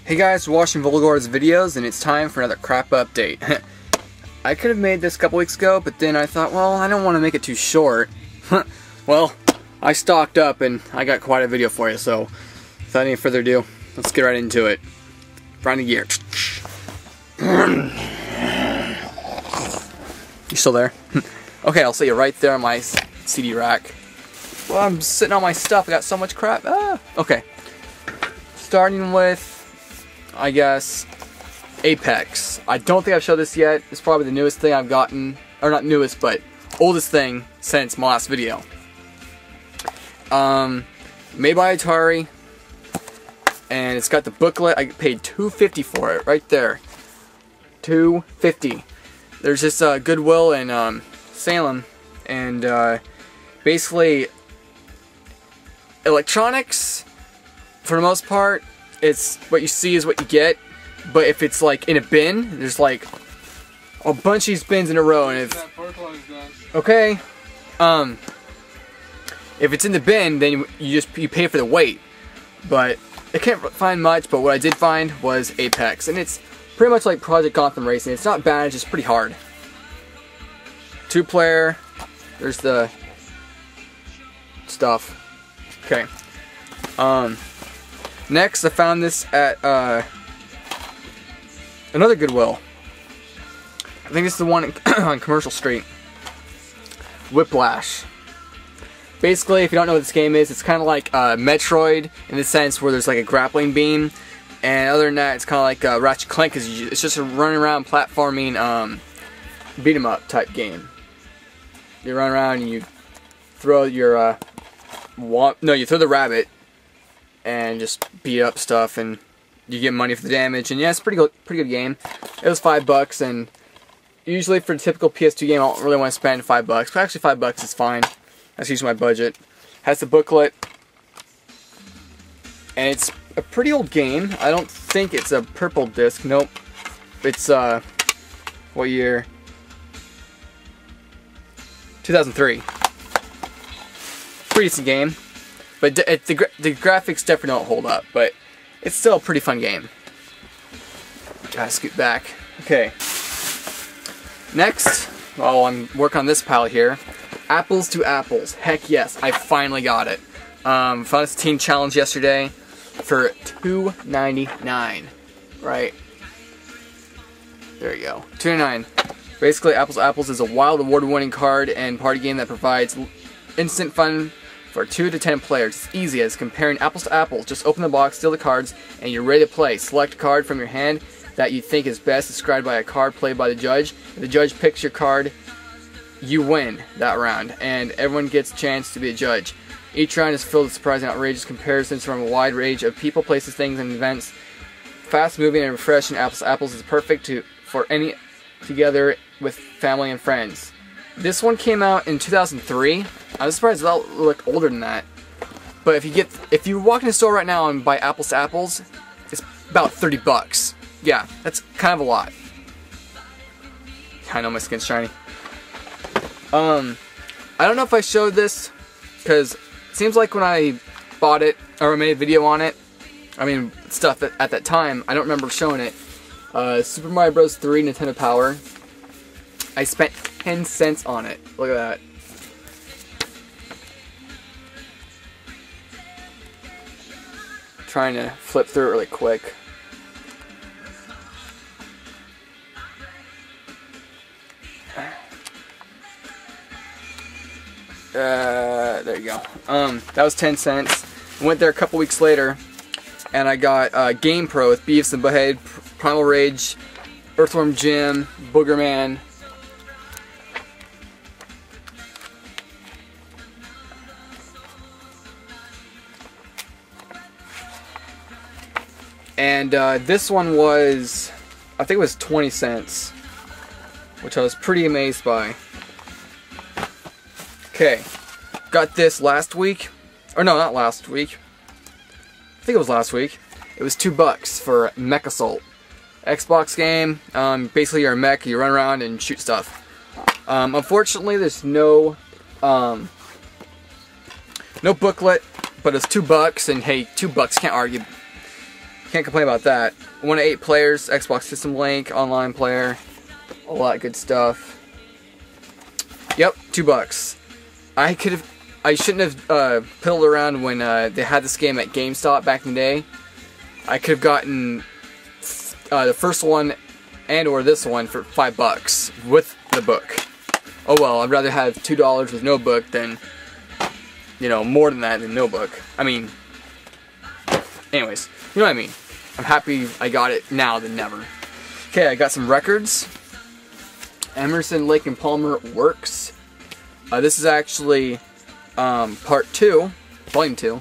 Hey guys, we're watching Volgor's videos and it's time for another crap update. I could have made this a couple weeks ago, but then I thought, well, I don't want to make it too short. Well, I stocked up and I got quite a video for you, so without any further ado, let's get right into it. Grind the gear. You still there? Okay, I'll see you right there on my CD rack. Well, I'm sitting on my stuff, I got so much crap. Okay. Starting with, I guess, Apex. I don't think I've showed this yet. It's probably the newest thing I've gotten, or not newest, but oldest thing since my last video. Made by Atari, and it's got the booklet. I paid $2.50 for it, right there. $2.50. There's this Goodwill in Salem, and basically electronics, for the most part, it's what you see is what you get. But if it's like in a bin, there's like a bunch of these bins in a row, and if okay, if it's in the bin, then you pay for the weight. But I can't find much. But what I did find was Apex, and it's pretty much like Project Gotham Racing. It's not bad, it's just pretty hard. 2-player. There's the stuff. Okay. Next, I found this at another Goodwill. I think this is the one on Commercial Street. Whiplash. Basically, if you don't know what this game is, it's kind of like Metroid in the sense where there's like a grappling beam, and other than that, it's kind of like Ratchet Clank, because it's just a running around platforming beat 'em up type game. You run around and you throw your you throw the rabbit and just beat up stuff, and you get money for the damage. And yeah, it's a pretty good game. It was $5, and usually for a typical PS2 game, I don't really want to spend $5. But actually, $5 is fine. That's usually my budget. Has the booklet, and it's a pretty old game. I don't think it's a purple disc. Nope. It's what year? 2003. Pretty decent game, but the graphics definitely don't hold up. But it's still a pretty fun game. Gotta scoot back. Okay. Next, while I'm working on this pile here, Apples to Apples. Heck yes, I finally got it. Found this Teen Challenge yesterday for $2.99. Right. There you go. $2.99. Basically, Apples to Apples is a wild award-winning card and party game that provides instant fun for 2 to 10 players. It's easy as comparing apples to apples. Just open the box, steal the cards, and you're ready to play. Select a card from your hand that you think is best described by a card played by the judge. If the judge picks your card, you win that round, and everyone gets a chance to be a judge. Each round is filled with surprising, outrageous comparisons from a wide range of people, places, things, and events. Fast-moving and refreshing, Apples to Apples is perfect for any together with family and friends. This one came out in 2003. I was surprised that looked older than that. But if you walk in the store right now and buy Apples to Apples, it's about $30. Yeah, that's kind of a lot. I know my skin's shiny. I don't know if I showed this, because it seems like when I bought it, or made a video on it, I mean, stuff at that time, I don't remember showing it. Super Mario Bros. 3 Nintendo Power. I spent 10 cents on it. Look at that. Trying to flip through it really quick. There you go. That was 10 cents. Went there a couple weeks later, and I got Game Pro with Beavis and Butthead, Primal Rage, Earthworm Jim, Boogerman. And this one was, I think it was 20 cents, which I was pretty amazed by. Okay, got this last week, or no, not last week. I think it was last week. It was $2 for MechAssault. Xbox game. Basically, you're a mech. You run around and shoot stuff. Unfortunately, there's no booklet, but it's $2, and hey, $2, can't argue can't complain about that. 1 to 8 players, Xbox System Link, online player, a lot of good stuff. Yep, $2. I shouldn't have piddled around when they had this game at GameStop back in the day. I could have gotten the first one and or this one for $5 with the book. Oh well, I'd rather have $2 with no book than, you know, more than that than no book. I mean, anyways, you know what I mean. I'm happy I got it now than never. Okay, I got some records. Emerson, Lake and Palmer Works. This is actually part 2, volume 2,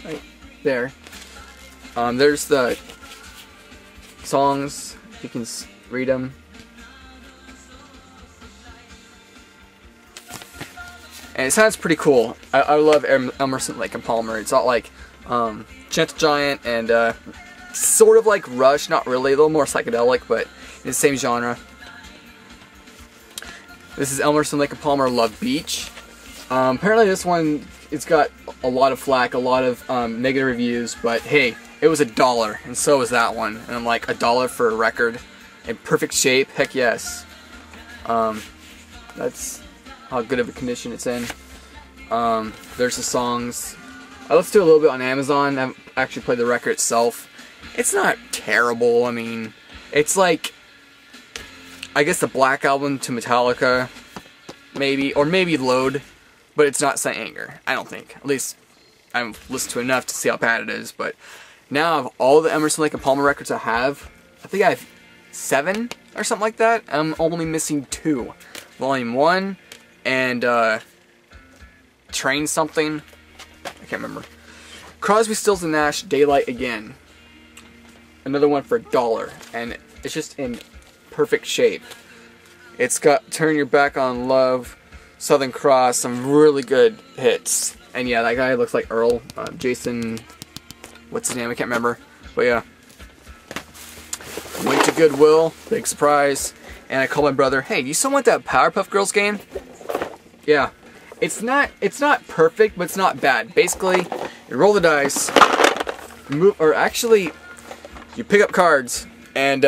right there. There's the songs, you can read them. And it sounds pretty cool. I love Emerson, Lake and Palmer. It's not like Gentle Giant and sort of like Rush, not really, a little more psychedelic, but in the same genre. This is Emerson, Lake and Palmer, Love Beach. Apparently this one, it's got a lot of flack, a lot of negative reviews, but hey, it was $1, and so was that one. And I'm like, $1 for a record in perfect shape? Heck yes. That's how good of a condition it's in. There's the songs. I listened to it a little bit on Amazon. I haven't actually played the record itself. It's not terrible. I mean, it's like, I guess the Black Album to Metallica, maybe, or maybe Load, but it's not Saint Anger, I don't think. At least, I haven't listened to enough to see how bad it is, but now of all the Emerson, Lake and Palmer records I think I have 7 or something like that. I'm only missing 2. Volume 1 and Train something, I can't remember. Crosby, Stills and Nash, Daylight Again. Another one for $1, and it's just in perfect shape. It's got Turn Your Back on Love, Southern Cross, some really good hits. And yeah, that guy looks like Earl. Jason, what's his name? I can't remember. But yeah. Went to Goodwill, big surprise. And I called my brother, hey, do you still want that Powerpuff Girls game? Yeah. It's not perfect, but it's not bad. Basically, you roll the dice, you pick up cards, and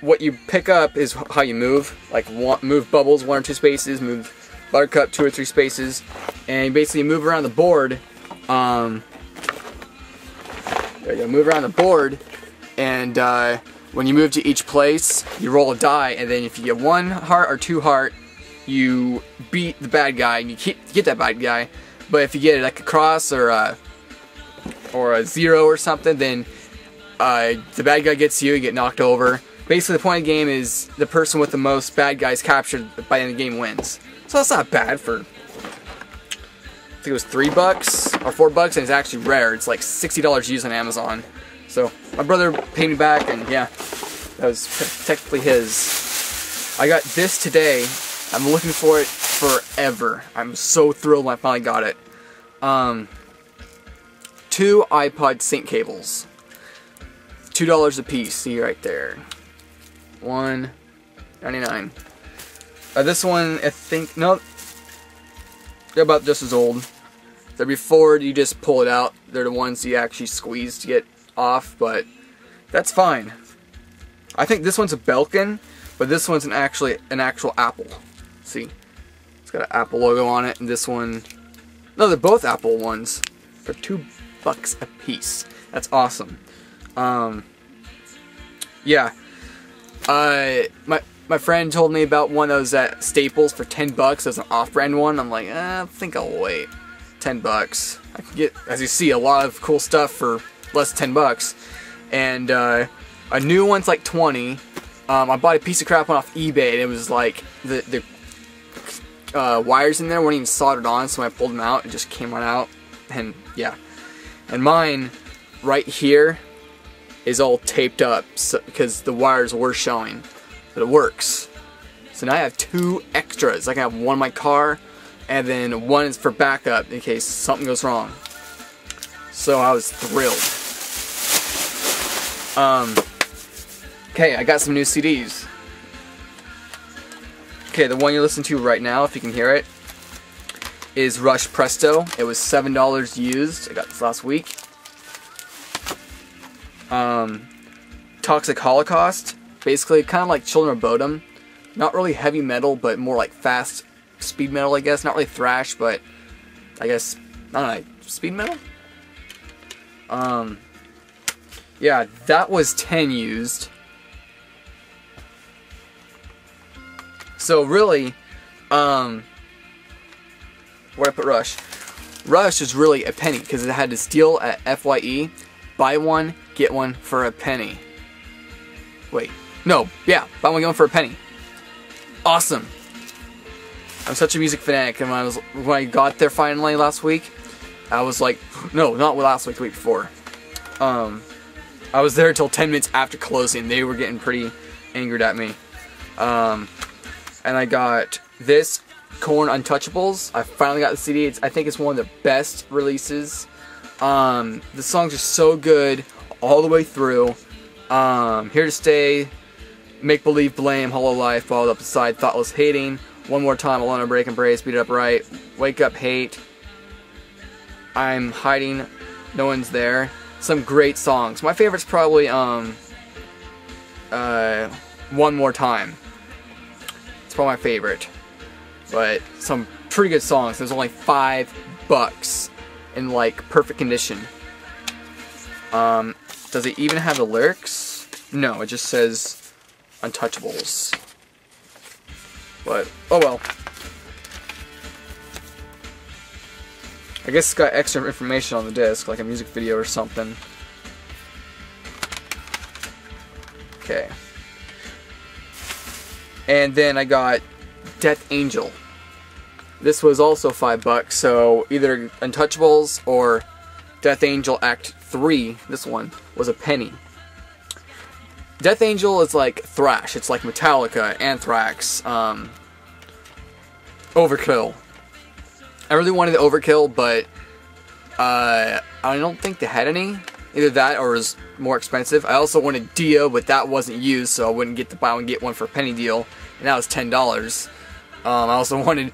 what you pick up is how you move. Like, move Bubbles 1 or 2 spaces, move Buttercup 2 or 3 spaces, and you basically move around the board. There you go, move around the board, and when you move to each place, you roll a die, and then if you get 1 heart or 2 heart, you beat the bad guy, and you get that bad guy. But if you get like a cross or a 0 or something, then the bad guy gets you, you get knocked over. Basically, the point of the game is the person with the most bad guys captured by the end of the game wins. So that's not bad for, I think it was $3 or $4, and it's actually rare. It's like $60 used on Amazon. So my brother paid me back, and yeah, that was technically his. I got this today. I'm looking for it forever. I'm so thrilled when I finally got it. 2 iPod sync cables. $2 a piece. See right there. $1.99. This one, I think, no, they're about just as old. They're before you just pull it out. They're the ones you actually squeeze to get off, but that's fine. I think this one's a Belkin, but this one's an actual Apple. See, it's got an Apple logo on it, and this one, no, they're both Apple ones for $2 a piece. That's awesome. Yeah. My friend told me about one of those at Staples for $10. There's an off-brand one. I'm like, I think I'll wait. $10. I can get, as you see, a lot of cool stuff for less than $10. And a new one's like $20. I bought a piece of crap one off eBay, and it was like the wires in there weren't even soldered on, so when I pulled them out, it just came right out. And yeah. And mine, right here, is all taped up because the wires were showing, but it works. So now I have 2 extras. I can have one in my car, and then one is for backup in case something goes wrong. So I was thrilled. Okay, I got some new CDs. Okay, the one you're listening to right now, if you can hear it, is Rush Presto. It was $7 used. I got this last week. Toxic Holocaust, basically kind of like Children of Bodom. Not really heavy metal, but more like fast speed metal, I guess. Not really thrash, but I guess, I don't know, speed metal? Yeah, that was 10 used. So really, where'd I put Rush? Rush is really a penny, because it had this deal at FYE, buy one, get one for a penny. Wait, no, yeah, buy one, get one for a penny. Awesome. I'm such a music fanatic, and when I got there finally last week, I was like, no, not last week, the week before. I was there until 10 minutes after closing. They were getting pretty angered at me. And I got this, Korn Untouchables. I finally got the CD. I think it's one of the best releases. The songs are so good all the way through. Here to Stay, Make Believe, Blame, Hollow Life, Followed Up Aside, Thoughtless Hating, One More Time, Alone on Break, Embrace, Beat It Up Right, Wake Up, Hate, I'm Hiding, No One's There. Some great songs. My favorite's probably One More Time. It's probably my favorite. But some pretty good songs. There's only $5 in like perfect condition. Does it even have the lyrics? No, it just says Untouchables. But oh well. I guess it's got extra information on the disc, like a music video or something. Okay. And then I got Death Angel. This was also $5, so either Untouchables or Death Angel Act 3, this one, was a penny. Death Angel is like thrash. It's like Metallica, Anthrax, Overkill. I really wanted the Overkill, but I don't think they had any. Either that or it was more expensive. I also wanted Dio, but that wasn't used, so I wouldn't get the buy one get one for a penny deal, and that was $10. I also wanted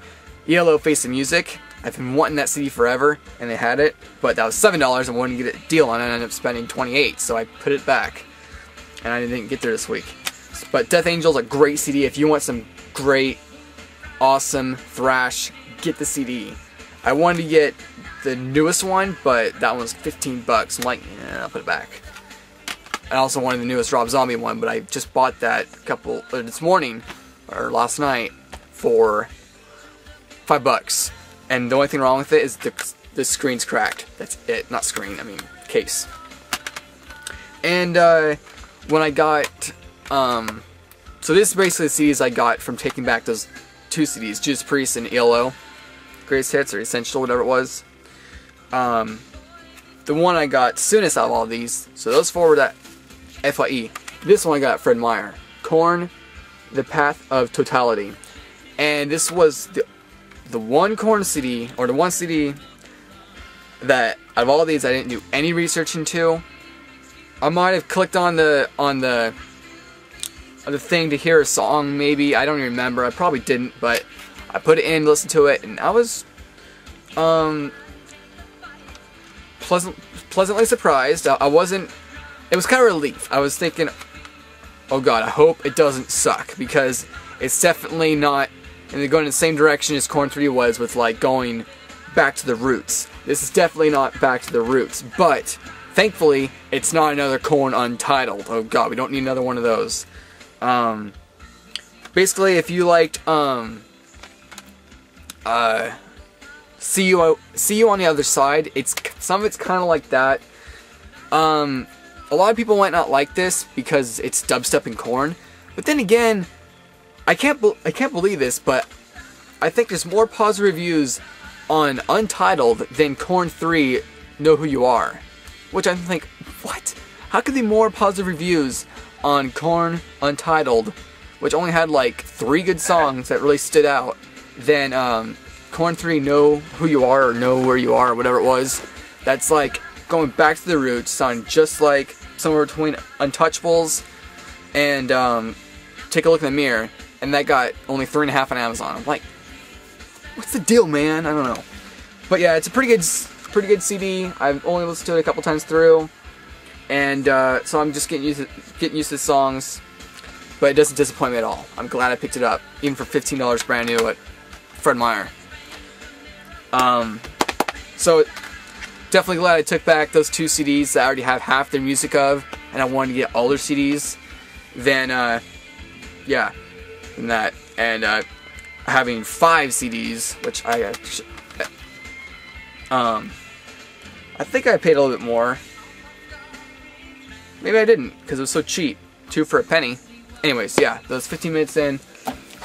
ELO Face the Music. I've been wanting that CD forever, and they had it, but that was $7 and wanted to get a deal on it, and I ended up spending $28, so I put it back, and I didn't get there this week. But Death Angel is a great CD. If you want some great, awesome thrash, get the CD. I wanted to get the newest one, but that one was $15. I'm like, yeah, I'll put it back. I also wanted the newest Rob Zombie one, but I just bought that this morning, or last night, for $5. And the only thing wrong with it is the screen's cracked. That's it. Not screen, I mean case. And when I got, so this is basically the CDs I got from taking back those 2 CDs, Judas Priest and ELO. Greatest Hits or Essential, whatever it was. The one I got soonest out of all of these, so those 4 were that FYE. This one I got Fred Meyer. Korn, The Path of Totality. And this was the one Korn CD, or the one CD that out of all of these I didn't do any research into. I might have clicked on the thing to hear a song, maybe. I don't even remember. I probably didn't, but I put it in, listened to it, and I was pleasantly surprised. I wasn't. It was kind of a relief. I was thinking, oh god, I hope it doesn't suck, because it's definitely not. And they're going in the same direction as Korn 3 was, with like going back to the roots. This is definitely not back to the roots, but thankfully it's not another Korn Untitled. Oh god, we don't need another one of those. Basically, if you liked See You on the Other Side, some of it's kind of like that. A lot of people might not like this because it's dubstep and Korn, but then again, I can't believe this, but I think there's more positive reviews on Untitled than Korn 3 Know Who You Are, which I think, what? How could there be more positive reviews on Korn Untitled, which only had like 3 good songs that really stood out, than Korn 3 Know Who You Are or Know Where You Are, or whatever it was. That's like going back to the roots, sounding just like somewhere between Untouchables and Take a Look in the Mirror, and that got only 3.5 on Amazon. I'm like, what's the deal, man? I don't know. But yeah, it's a pretty good CD. I've only listened to it a couple times through. and so I'm just getting used to the songs, but it doesn't disappoint me at all. I'm glad I picked it up, even for $15 brand new at Fred Meyer. So definitely glad I took back those 2 CDs that I already have half their music of, and I wanted to get all their CDs. Then yeah, and that, and having 5 CDs, which I think I paid a little bit more. Maybe I didn't, because it was so cheap. 2 for a penny. Anyways, yeah, those 15 minutes in,